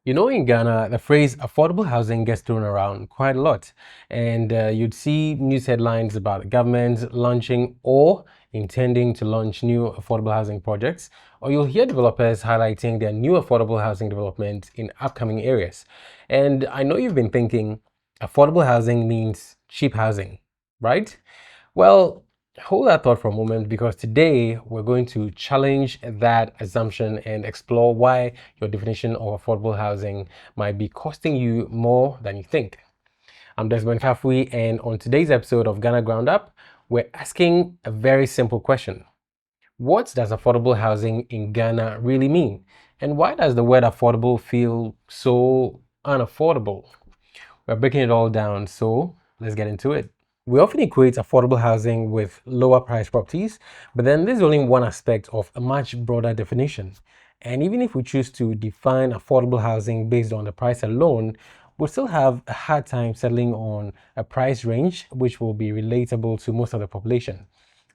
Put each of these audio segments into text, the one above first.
In Ghana, the phrase affordable housing gets thrown around quite a lot. And you'd see news headlines about the government launching or intending to launch new affordable housing projects, or you'll hear developers highlighting their new affordable housing development in upcoming areas. And I know you've been thinking affordable housing means cheap housing, right? Well, hold that thought for a moment because today we're going to challenge that assumption and explore why your definition of affordable housing might be costing you more than you think. I'm Desmond Kafui, and on today's episode of Ghana Ground Up, we're asking a very simple question. What does affordable housing in Ghana really mean? And why does the word affordable feel so unaffordable? We're breaking it all down, so let's get into it. We often equate affordable housing with lower price properties, but then this is only one aspect of a much broader definition. And even if we choose to define affordable housing based on the price alone, we'll still have a hard time settling on a price range which will be relatable to most of the population.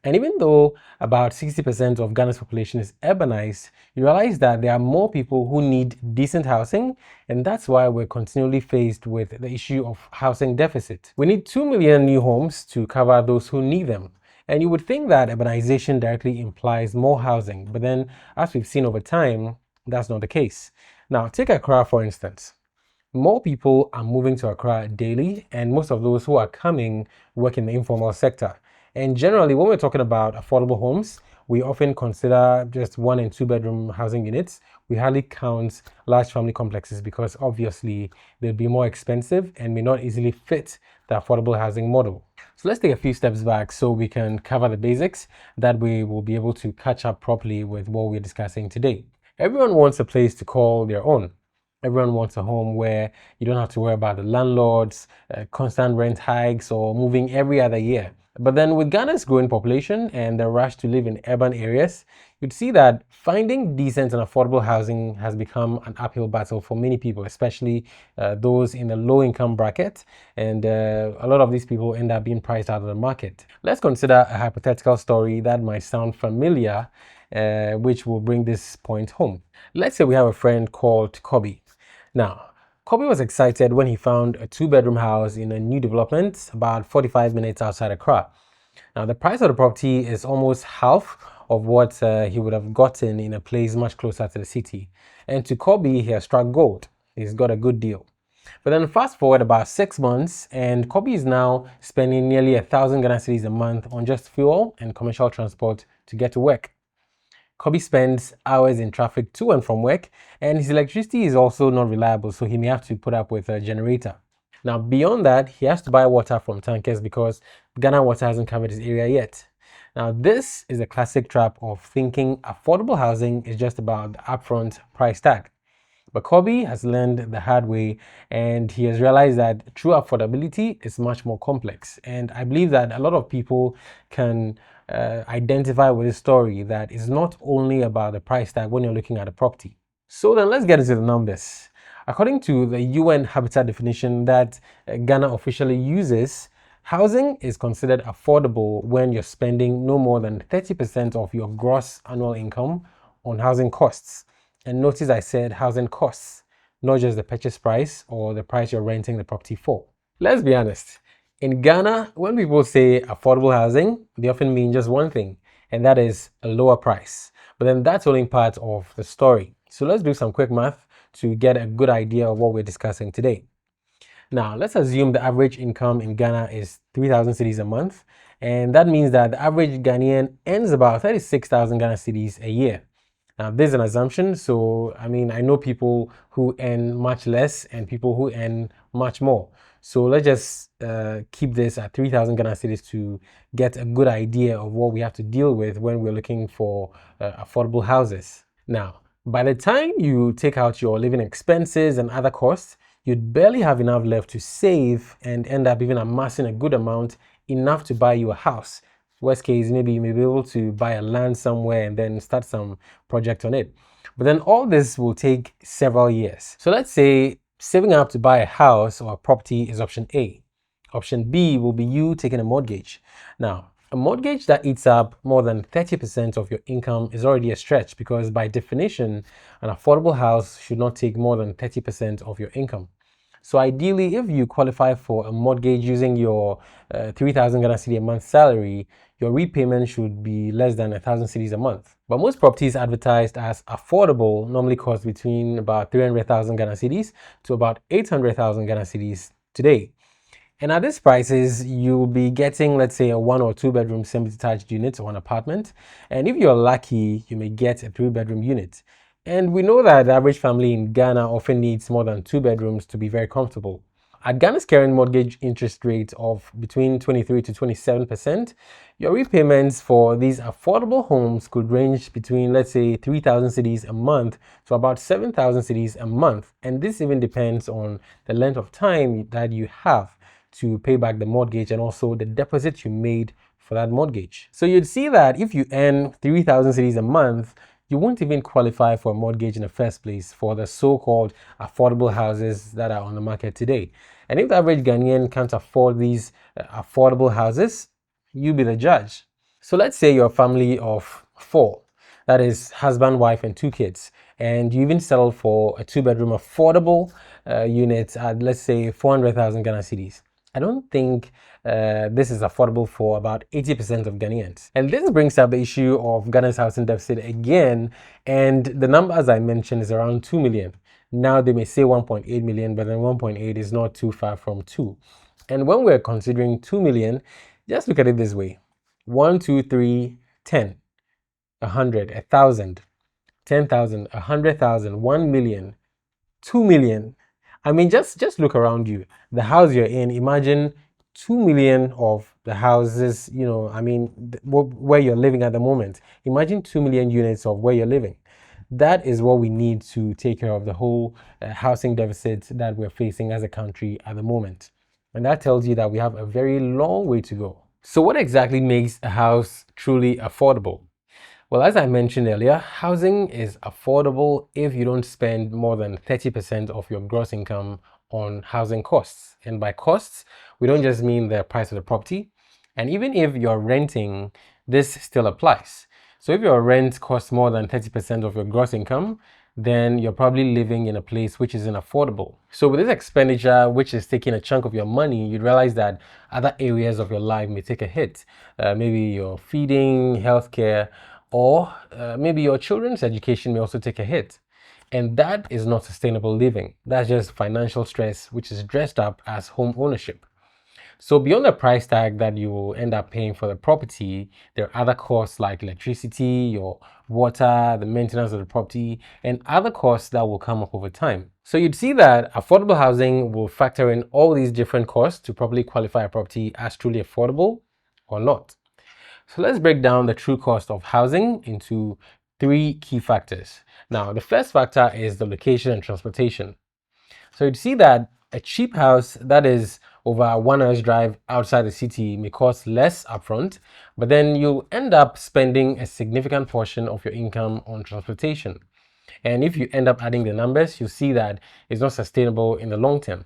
And even though about 60% of Ghana's population is urbanized, you realize that there are more people who need decent housing, and that's why we're continually faced with the issue of housing deficit. We need 2 million new homes to cover those who need them. And you would think that urbanization directly implies more housing, but then as we've seen over time, that's not the case. Now, take Accra for instance. More people are moving to Accra daily, and most of those who are coming work in the informal sector. And generally, when we're talking about affordable homes, we often consider just 1 and 2 bedroom housing units. We hardly count large family complexes because obviously they'll be more expensive and may not easily fit the affordable housing model. So let's take a few steps back so we can cover the basics. That way we'll be able to catch up properly with what we're discussing today. Everyone wants a place to call their own. Everyone wants a home where you don't have to worry about the landlords, constant rent hikes, or moving every other year. But then with Ghana's growing population and the rush to live in urban areas, you'd see that finding decent and affordable housing has become an uphill battle for many people, especially those in the low income bracket. And a lot of these people end up being priced out of the market. Let's consider a hypothetical story that might sound familiar, which will bring this point home. Let's say we have a friend called Kobe. Now, Kobe was excited when he found a 2 bedroom house in a new development about 45 minutes outside Accra. Now, the price of the property is almost half of what he would have gotten in a place much closer to the city. And to Kobe, he has struck gold. He's got a good deal. But then fast forward about 6 months, and Kobe is now spending nearly 1,000 Ghana cedis a month on just fuel and commercial transport to get to work. Kobe spends hours in traffic to and from work, and his electricity is also not reliable, so he may have to put up with a generator. Now, beyond that, he has to buy water from tankers because Ghana Water hasn't covered his area yet. Now, this is a classic trap of thinking affordable housing is just about the upfront price tag. But Kobe has learned the hard way, and he has realized that true affordability is much more complex. And I believe that a lot of people can identify with this story that it's not only about the price tag when you're looking at a property. So then let's get into the numbers. According to the UN Habitat definition that Ghana officially uses, housing is considered affordable when you're spending no more than 30% of your gross annual income on housing costs. And notice I said housing costs, not just the purchase price or the price you're renting the property for. Let's be honest. In Ghana, when people say affordable housing, they often mean just one thing, and that is a lower price. But then that's only part of the story. So let's do some quick math to get a good idea of what we're discussing today. Now, let's assume the average income in Ghana is 3,000 cedis a month, and that means that the average Ghanaian earns about 36,000 Ghana cedis a year. Now, this is an assumption, so I know people who earn much less and people who earn much more. So let's just keep this at 3,000 Ghana cedis to get a good idea of what we have to deal with when we're looking for affordable houses. Now, by the time you take out your living expenses and other costs, you'd barely have enough left to save and end up even amassing a good amount, enough to buy you a house. Worst case, maybe you may be able to buy a land somewhere and then start some project on it. But then all this will take several years. So let's say saving up to buy a house or a property is option A. Option B will be you taking a mortgage. Now, A mortgage that eats up more than 30% of your income is already a stretch because by definition, an affordable house should not take more than 30% of your income. So ideally, if you qualify for a mortgage using your 3,000 Ghana cedi a month salary, your repayment should be less than 1,000 cedis a month. But most properties advertised as affordable normally cost between about 300,000 Ghana cedis to about 800,000 Ghana cedis today. And at these prices, you'll be getting, let's say, a 1 or 2 bedroom semi-detached unit or an apartment. And if you're lucky, you may get a 3 bedroom unit. And we know that the average family in Ghana often needs more than 2 bedrooms to be very comfortable. At Ghana's current mortgage interest rate of between 23 to 27%, your repayments for these affordable homes could range between, let's say, 3,000 cedis a month to about 7,000 cedis a month. And this even depends on the length of time that you have to pay back the mortgage and also the deposit you made for that mortgage. So you'd see that if you earn 3,000 cedis a month, you won't even qualify for a mortgage in the first place for the so-called affordable houses that are on the market today. And if the average Ghanaian can't afford these affordable houses, you be the judge. So let's say you're a family of 4, that is husband, wife, and 2 kids, and you even settle for a 2 bedroom affordable unit at, let's say, 400,000 Ghana cedis. I don't think this is affordable for about 80% of Ghanaians. And this brings up the issue of Ghana's housing deficit again. And the number, as I mentioned, is around 2 million. Now they may say 1.8 million, but then 1.8 is not too far from 2. And when we're considering 2 million, just look at it this way: 1, 2, 3, 10, 100, 1,000, 10,000, 100,000, 1 million, 2 million. I mean, just look around you. The house you're in, imagine 2 million of the houses, I mean, where you're living at the moment. Imagine 2 million units of where you're living. That is what we need to take care of the whole housing deficit that we're facing as a country at the moment. And that tells you that we have a very long way to go. So what exactly makes a house truly affordable? Well, as I mentioned earlier, housing is affordable if you don't spend more than 30% of your gross income on housing costs. And by costs, we don't just mean the price of the property. And even if you're renting, this still applies. So if your rent costs more than 30% of your gross income, then you're probably living in a place which isn't affordable. So with this expenditure, which is taking a chunk of your money, you'd realize that other areas of your life may take a hit. Maybe your feeding, healthcare, or maybe your children's education may also take a hit. And that is not sustainable living. That's just financial stress, which is dressed up as home ownership. So beyond the price tag that you will end up paying for the property, there are other costs like electricity, your water, the maintenance of the property, and other costs that will come up over time. So you'd see that affordable housing will factor in all these different costs to properly qualify a property as truly affordable or not. So let's break down the true cost of housing into 3 key factors. Now, the first factor is the location and transportation. So you'd see that a cheap house that is over a 1 hour's drive outside the city may cost less upfront, but then you'll end up spending a significant portion of your income on transportation. And if you end up adding the numbers, you'll see that it's not sustainable in the long term.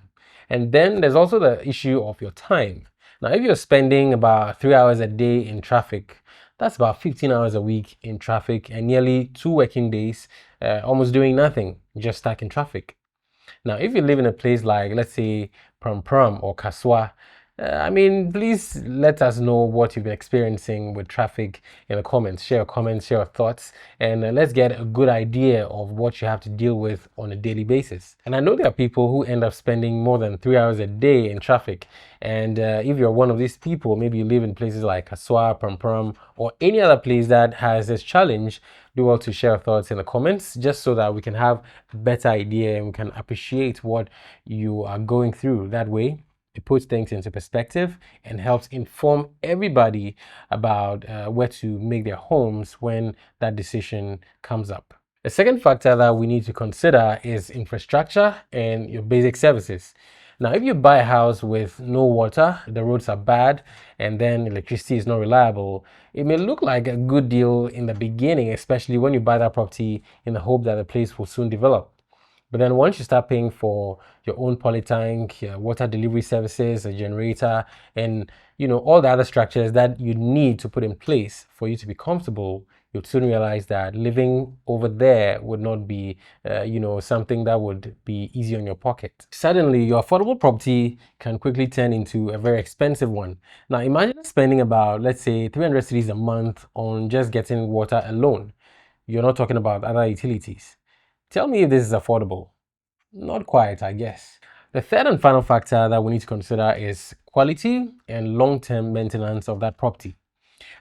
And then there's also the issue of your time. Now, if you're spending about 3 hours a day in traffic, that's about 15 hours a week in traffic and nearly 2 working days almost doing nothing, just stuck in traffic. Now, if you live in a place like, let's say, Pram or Kaswa, I mean, please let us know what you've been experiencing with traffic in the comments. Share your comments, share your thoughts, and let's get a good idea of what you have to deal with on a daily basis. And I know there are people who end up spending more than 3 hours a day in traffic. And if you're one of these people, maybe you live in places like Kaswa, Pram, or any other place that has this challenge, do well to share your thoughts in the comments just so that we can have a better idea and we can appreciate what you are going through. That way, it puts things into perspective and helps inform everybody about where to make their homes when that decision comes up. The second factor that we need to consider is infrastructure and your basic services. Now, if you buy a house with no water, the roads are bad, and then electricity is not reliable, it may look like a good deal in the beginning, especially when you buy that property in the hope that the place will soon develop. But then once you start paying for your own polytank, your water delivery services, a generator, and all the other structures that you need to put in place for you to be comfortable, you'll soon realize that living over there would not be, something that would be easy on your pocket. Suddenly, your affordable property can quickly turn into a very expensive one. Now, imagine spending about, let's say, 300 cedis a month on just getting water alone. You're not talking about other utilities. Tell me if this is affordable. Not quite, I guess. The third and final factor that we need to consider is quality and long-term maintenance of that property.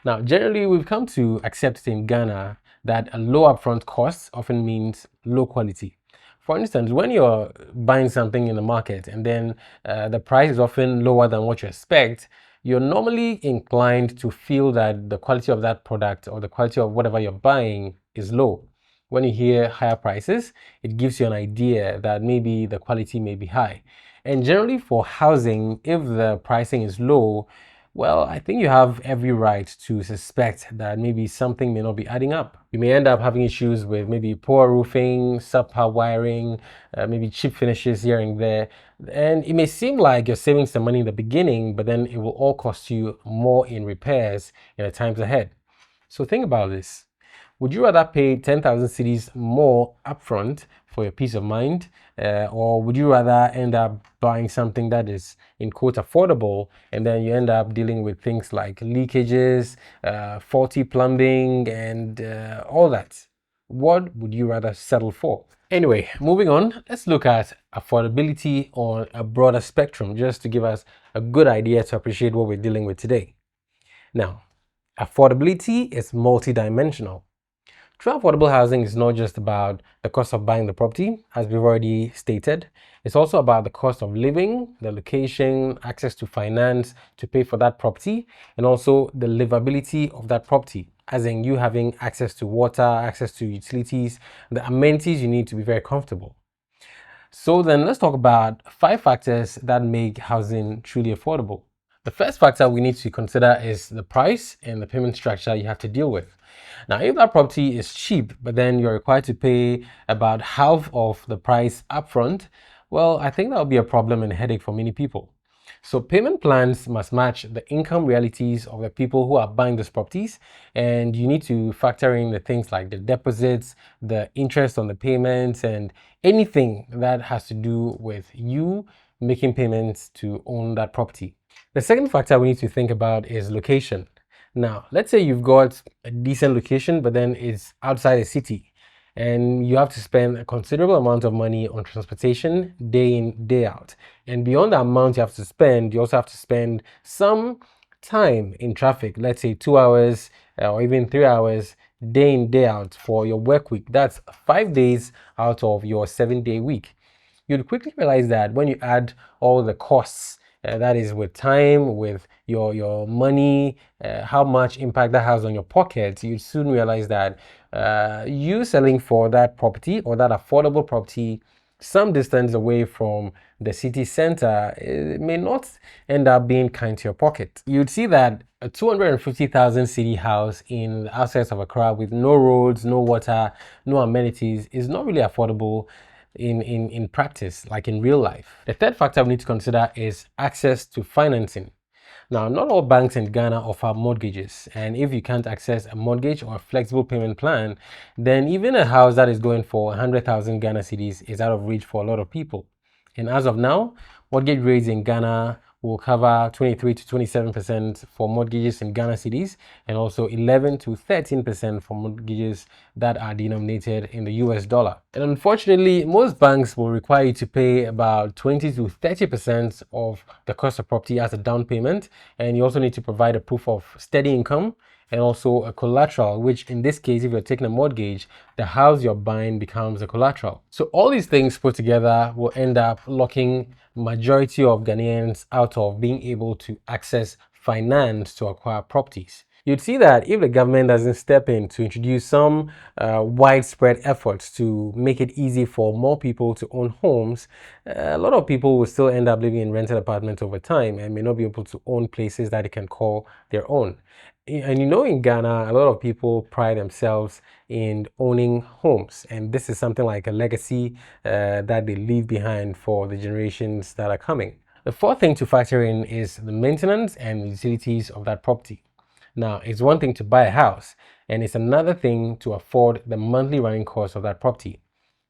Now, generally, we've come to accept in Ghana that a low upfront cost often means low quality. For instance, when you're buying something in the market and then the price is often lower than what you expect, you're normally inclined to feel that the quality of that product or the quality of whatever you're buying is low. When you hear higher prices, it gives you an idea that maybe the quality may be high. And generally for housing, if the pricing is low, well, I think you have every right to suspect that maybe something may not be adding up. You may end up having issues with maybe poor roofing, subpar wiring, maybe cheap finishes here and there. And it may seem like you're saving some money in the beginning, but then it will all cost you more in repairs in the times ahead. So think about this. Would you rather pay 10,000 cedis more upfront for your peace of mind, or would you rather end up buying something that is, in quote, affordable, and then you end up dealing with things like leakages, faulty plumbing, and all that? What would you rather settle for? Anyway, moving on, let's look at affordability on a broader spectrum, just to give us a good idea to appreciate what we're dealing with today. Now, affordability is multidimensional. True affordable housing is not just about the cost of buying the property, as we've already stated. It's also about the cost of living, the location, access to finance to pay for that property, and also the livability of that property, as in you having access to water, access to utilities, the amenities you need to be very comfortable. So then let's talk about 5 factors that make housing truly affordable. The first factor we need to consider is the price and the payment structure you have to deal with. Now, if that property is cheap, but then you're required to pay about half of the price upfront, well, I think that will be a problem and a headache for many people. So payment plans must match the income realities of the people who are buying these properties, and you need to factor in the things like the deposits, the interest on the payments, and anything that has to do with you making payments to own that property. The second factor we need to think about is location. Now, let's say you've got a decent location, but then it's outside a city, and you have to spend a considerable amount of money on transportation day in, day out. And beyond the amount you have to spend, you also have to spend some time in traffic, let's say 2 hours or even 3 hours day in, day out for your work week. That's 5 days out of your 7-day week. You'd quickly realize that when you add all the costs, that is with time, with your money, how much impact that has on your pocket, you soon realize that you selling for that property or that affordable property some distance away from the city center, it may not end up being kind to your pocket. You'd see that a 250,000 city house in the outskirts of Accra with no roads, no water, no amenities is not really affordable in practice, like in real life. The third factor we need to consider is access to financing. Now, not all banks in Ghana offer mortgages, and if you can't access a mortgage or a flexible payment plan, then even a house that is going for 100,000 Ghana cedis is out of reach for a lot of people. And as of now, mortgage rates in Ghana will cover 23 to 27% for mortgages in Ghana cedis, and also 11 to 13% for mortgages that are denominated in the US dollar. And unfortunately, most banks will require you to pay about 20 to 30% of the cost of property as a down payment, and you also need to provide a proof of steady income and also a collateral, which in this case, if you're taking a mortgage, the house you're buying becomes a collateral. So all these things put together will end up locking majority of Ghanaians out of being able to access finance to acquire properties. You'd see that if the government doesn't step in to introduce some widespread efforts to make it easy for more people to own homes, a lot of people will still end up living in rented apartments over time and may not be able to own places that they can call their own. And you know, in Ghana, a lot of people pride themselves in owning homes, and this is something like a legacy that they leave behind for the generations that are coming. The fourth thing to factor in is the maintenance and utilities of that property. Now, it's one thing to buy a house, and it's another thing to afford the monthly running cost of that property.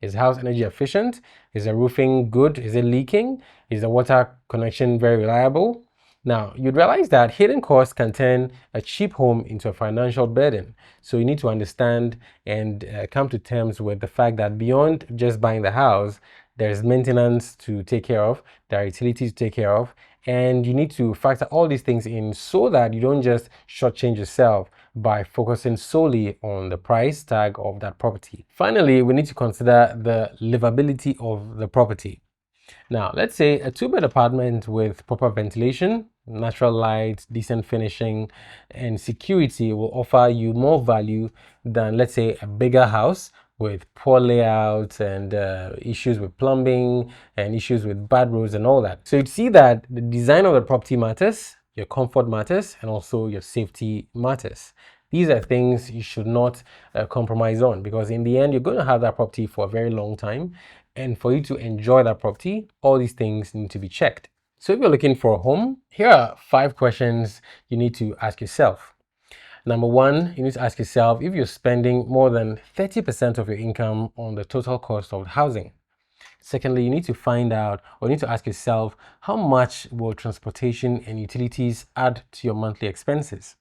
Is the house energy efficient? Is the roofing good? Is it leaking? Is the water connection very reliable? Now, you'd realize that hidden costs can turn a cheap home into a financial burden. So you need to understand and come to terms with the fact that beyond just buying the house, there's maintenance to take care of, there are utilities to take care of, and you need to factor all these things in so that you don't just shortchange yourself by focusing solely on the price tag of that property. Finally, we need to consider the livability of the property. Now, let's say a two-bed apartment with proper ventilation, natural light, decent finishing, and security will offer you more value than, let's say, a bigger house with poor layouts and issues with plumbing and issues with bad roads and all that. So you'd see that the design of the property matters, your comfort matters, and also your safety matters. These are things you should not compromise on, because in the end, you're going to have that property for a very long time. And for you to enjoy that property, all these things need to be checked. So if you're looking for a home, here are 5 questions you need to ask yourself. Number one, you need to ask yourself if you're spending more than 30% of your income on the total cost of housing. Secondly, you need to find out, or you need to ask yourself, how much will transportation and utilities add to your monthly expenses?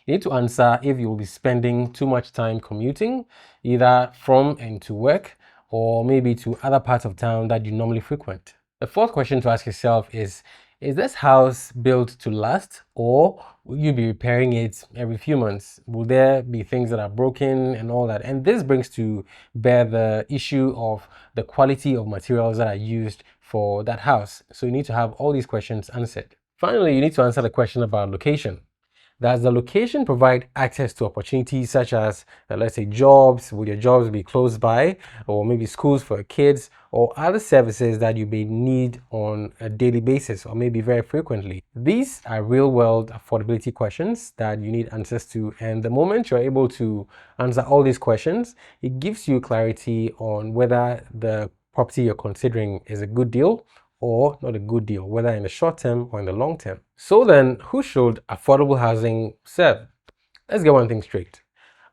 You need to answer if you will be spending too much time commuting, either from and to work, or maybe to other parts of town that you normally frequent. The fourth question to ask yourself is this house built to last, or will you be repairing it every few months? Will there be things that are broken and all that? And this brings to bear the issue of the quality of materials that are used for that house. So you need to have all these questions answered. Finally, you need to answer the question about location. Does the location provide access to opportunities such as, let's say, jobs? Will your jobs be close by, or maybe schools for kids, or other services that you may need on a daily basis, or maybe very frequently? These are real-world affordability questions that you need answers to, and the moment you're able to answer all these questions, it gives you clarity on whether the property you're considering is a good deal or not a good deal, whether in the short term or in the long term. So then, who should affordable housing serve? Let's get one thing straight.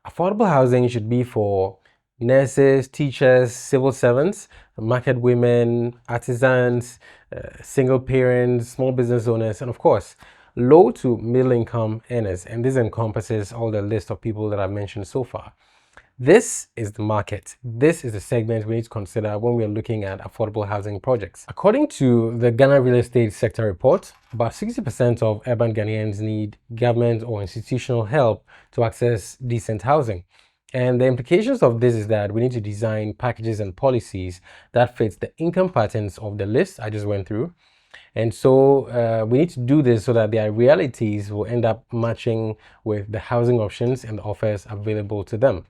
Affordable housing should be for nurses, teachers, civil servants, market women, artisans, single parents, small business owners, and of course, low to middle income earners. And this encompasses all the list of people that I've mentioned so far. This is the market. This is the segment we need to consider when we are looking at affordable housing projects. According to the Ghana Real Estate Sector Report, about 60% of urban Ghanaians need government or institutional help to access decent housing. And the implications of this is that we need to design packages and policies that fit the income patterns of the list I just went through. And so we need to do this so that their realities will end up matching with the housing options and the offers available to them.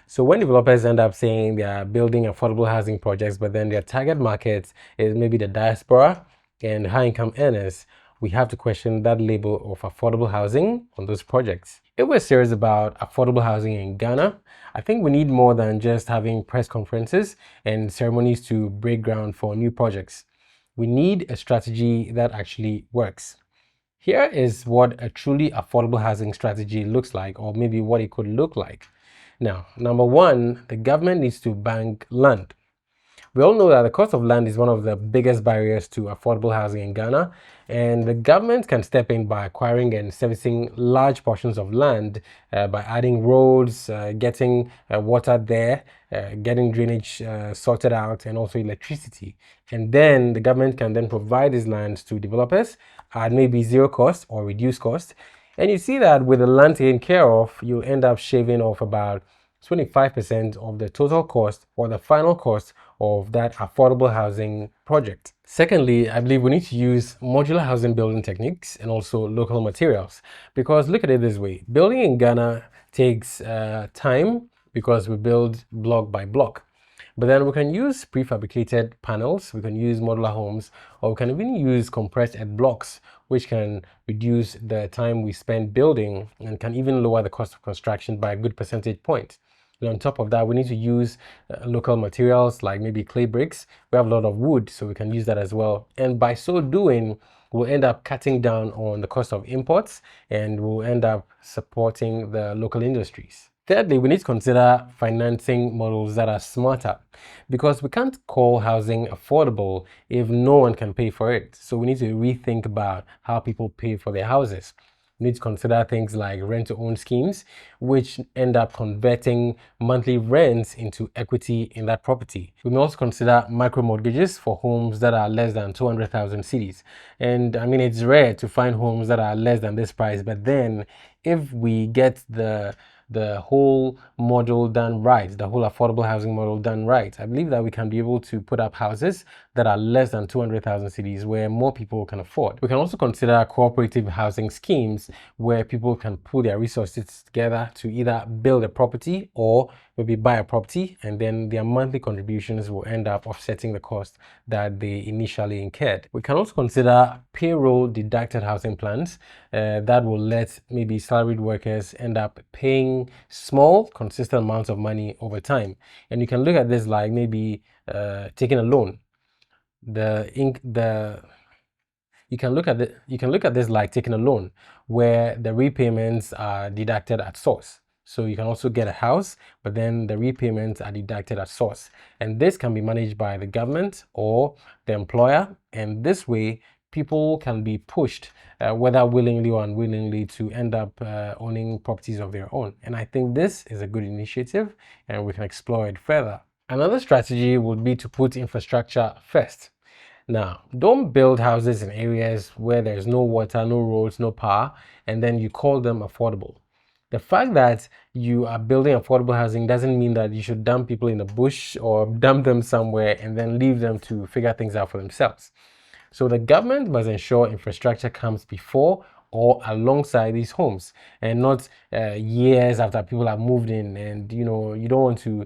So when developers end up saying they are building affordable housing projects, but then their target market is maybe the diaspora and high-income earners, we have to question that label of affordable housing on those projects. If we're serious about affordable housing in Ghana, I think we need more than just having press conferences and ceremonies to break ground for new projects. We need a strategy that actually works. Here is what a truly affordable housing strategy looks like, or maybe what it could look like. Now, number one, the government needs to bank land. We all know that the cost of land is one of the biggest barriers to affordable housing in Ghana, and the government can step in by acquiring and servicing large portions of land by adding roads, getting water there, getting drainage sorted out, and also electricity. And then the government can then provide these lands to developers at maybe zero cost or reduced cost. And you see that with the land taken care of, you'll end up shaving off about 25% of the total cost or the final cost of that affordable housing project. Secondly, I believe we need to use modular housing building techniques and also local materials, because look at it this way. Building in Ghana takes time because we build block by block. But then we can use prefabricated panels, we can use modular homes, or we can even use compressed earth blocks, which can reduce the time we spend building and can even lower the cost of construction by a good percentage point. And on top of that, we need to use local materials like maybe clay bricks. We have a lot of wood, so we can use that as well. And by so doing, we'll end up cutting down on the cost of imports and we'll end up supporting the local industries. Thirdly, we need to consider financing models that are smarter because we can't call housing affordable if no one can pay for it. So we need to rethink about how people pay for their houses. We need to consider things like rent-to-own schemes, which end up converting monthly rents into equity in that property. We may also consider micro mortgages for homes that are less than 200,000 cedis. And I mean, it's rare to find homes that are less than this price, but then if we get the whole model done right, the whole affordable housing model done right, I believe that we can be able to put up houses that are less than 200,000 cedis where more people can afford. We can also consider cooperative housing schemes where people can pool their resources together to either build a property or maybe buy a property, and then their monthly contributions will end up offsetting the cost that they initially incurred. We can also consider payroll deducted housing plans that will let maybe salaried workers end up paying small, consistent amounts of money over time. And you can look at this like maybe taking a loan. You can look at this like taking a loan where the repayments are deducted at source. So you can also get a house, but then the repayments are deducted at source. And this can be managed by the government or the employer. And this way, people can be pushed, whether willingly or unwillingly, to end up owning properties of their own. And I think this is a good initiative and we can explore it further. Another strategy would be to put infrastructure first. Now, don't build houses in areas where there's no water, no roads, no power, and then you call them affordable. The fact that you are building affordable housing doesn't mean that you should dump people in the bush or dump them somewhere and then leave them to figure things out for themselves. So the government must ensure infrastructure comes before or alongside these homes and not years after people have moved in, and you don't want to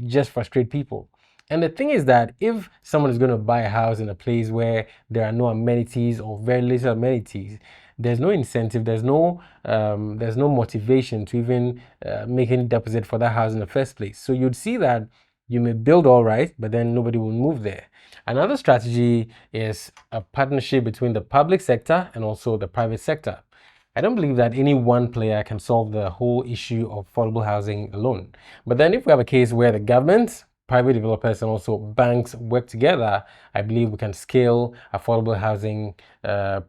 just frustrate people. And the thing is that if someone is going to buy a house in a place where there are no amenities or very little amenities, there's no incentive, there's no motivation to even make any deposit for that house in the first place. So you'd see that you may build all right, but then nobody will move there. Another strategy is a partnership between the public sector and also the private sector. I don't believe that any one player can solve the whole issue of affordable housing alone. But then if we have a case where the government, private developers, and also banks work together, I believe we can scale affordable housing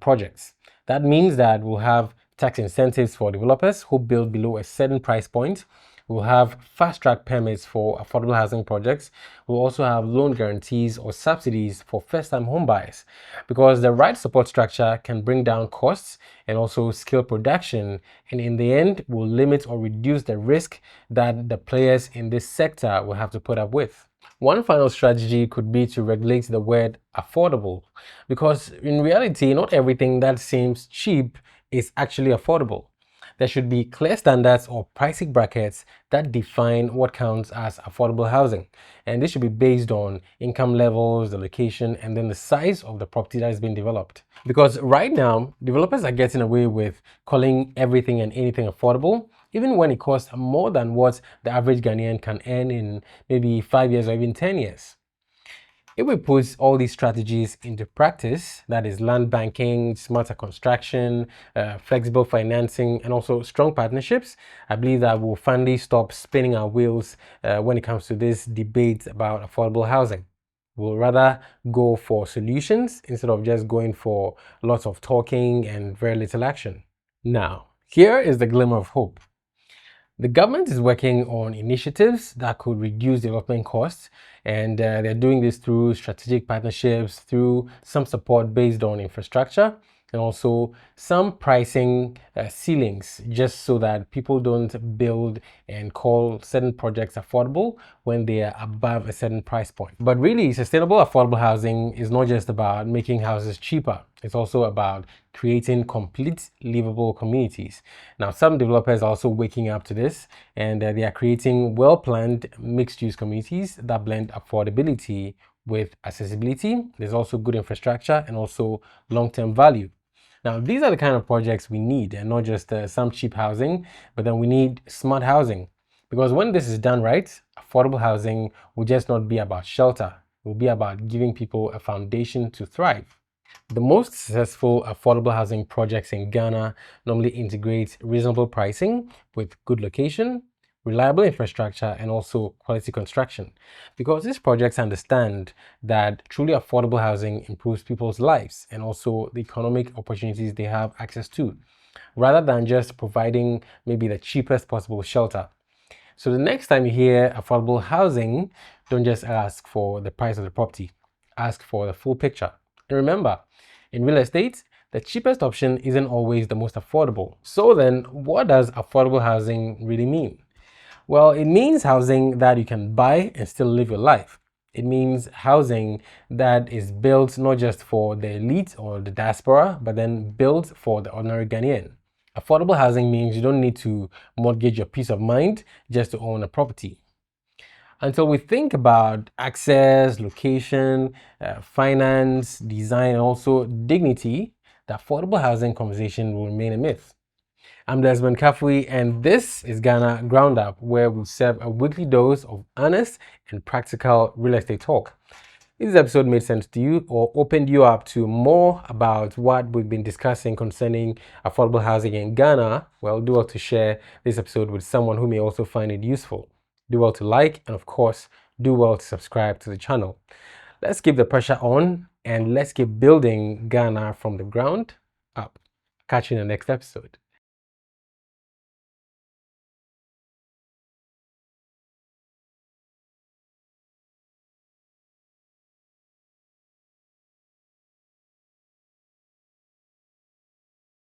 projects. That means that we'll have tax incentives for developers who build below a certain price point. We'll have fast-track permits for affordable housing projects. We'll also have loan guarantees or subsidies for first-time home buyers, because the right support structure can bring down costs and also scale production, and in the end will limit or reduce the risk that the players in this sector will have to put up with. One final strategy could be to regulate the word affordable, because in reality, not everything that seems cheap is actually affordable. There should be clear standards or pricing brackets that define what counts as affordable housing. And this should be based on income levels, the location, and then the size of the property that is being developed. Because right now, developers are getting away with calling everything and anything affordable, even when it costs more than what the average Ghanaian can earn in maybe 5 years or even 10 years. If we put all these strategies into practice, that is land banking, smarter construction, flexible financing, and also strong partnerships, I believe that we'll finally stop spinning our wheels when it comes to this debate about affordable housing. We'll rather go for solutions instead of just going for lots of talking and very little action. Now, here is the glimmer of hope. The government is working on initiatives that could reduce development costs, and they're doing this through strategic partnerships, through some support based on infrastructure, and also some pricing ceilings, just so that people don't build and call certain projects affordable when they are above a certain price point. But really, sustainable affordable housing is not just about making houses cheaper. It's also about creating complete livable communities. Now, some developers are also waking up to this, and they are creating well-planned mixed-use communities that blend affordability with accessibility. There's also good infrastructure and also long-term value. Now, these are the kind of projects we need, and not just some cheap housing, but then we need smart housing. Because when this is done right, affordable housing will just not be about shelter. It will be about giving people a foundation to thrive. The most successful affordable housing projects in Ghana normally integrate reasonable pricing with good location, reliable infrastructure, and also quality construction. Because these projects understand that truly affordable housing improves people's lives and also the economic opportunities they have access to, rather than just providing maybe the cheapest possible shelter. So the next time you hear affordable housing, don't just ask for the price of the property, ask for the full picture. And remember, in real estate, the cheapest option isn't always the most affordable. So then, what does affordable housing really mean? Well, it means housing that you can buy and still live your life. It means housing that is built not just for the elite or the diaspora, but then built for the ordinary Ghanaian. Affordable housing means you don't need to mortgage your peace of mind just to own a property. Until we think about access, location, finance, design, and also dignity, the affordable housing conversation will remain a myth. I'm Desmond Kafui, and this is Ghana Ground Up, where we serve a weekly dose of honest and practical real estate talk. If this episode made sense to you or opened you up to more about what we've been discussing concerning affordable housing in Ghana, well, do well to share this episode with someone who may also find it useful. Do well to like, and of course, do well to subscribe to the channel. Let's keep the pressure on, and let's keep building Ghana from the ground up. Catch you in the next episode.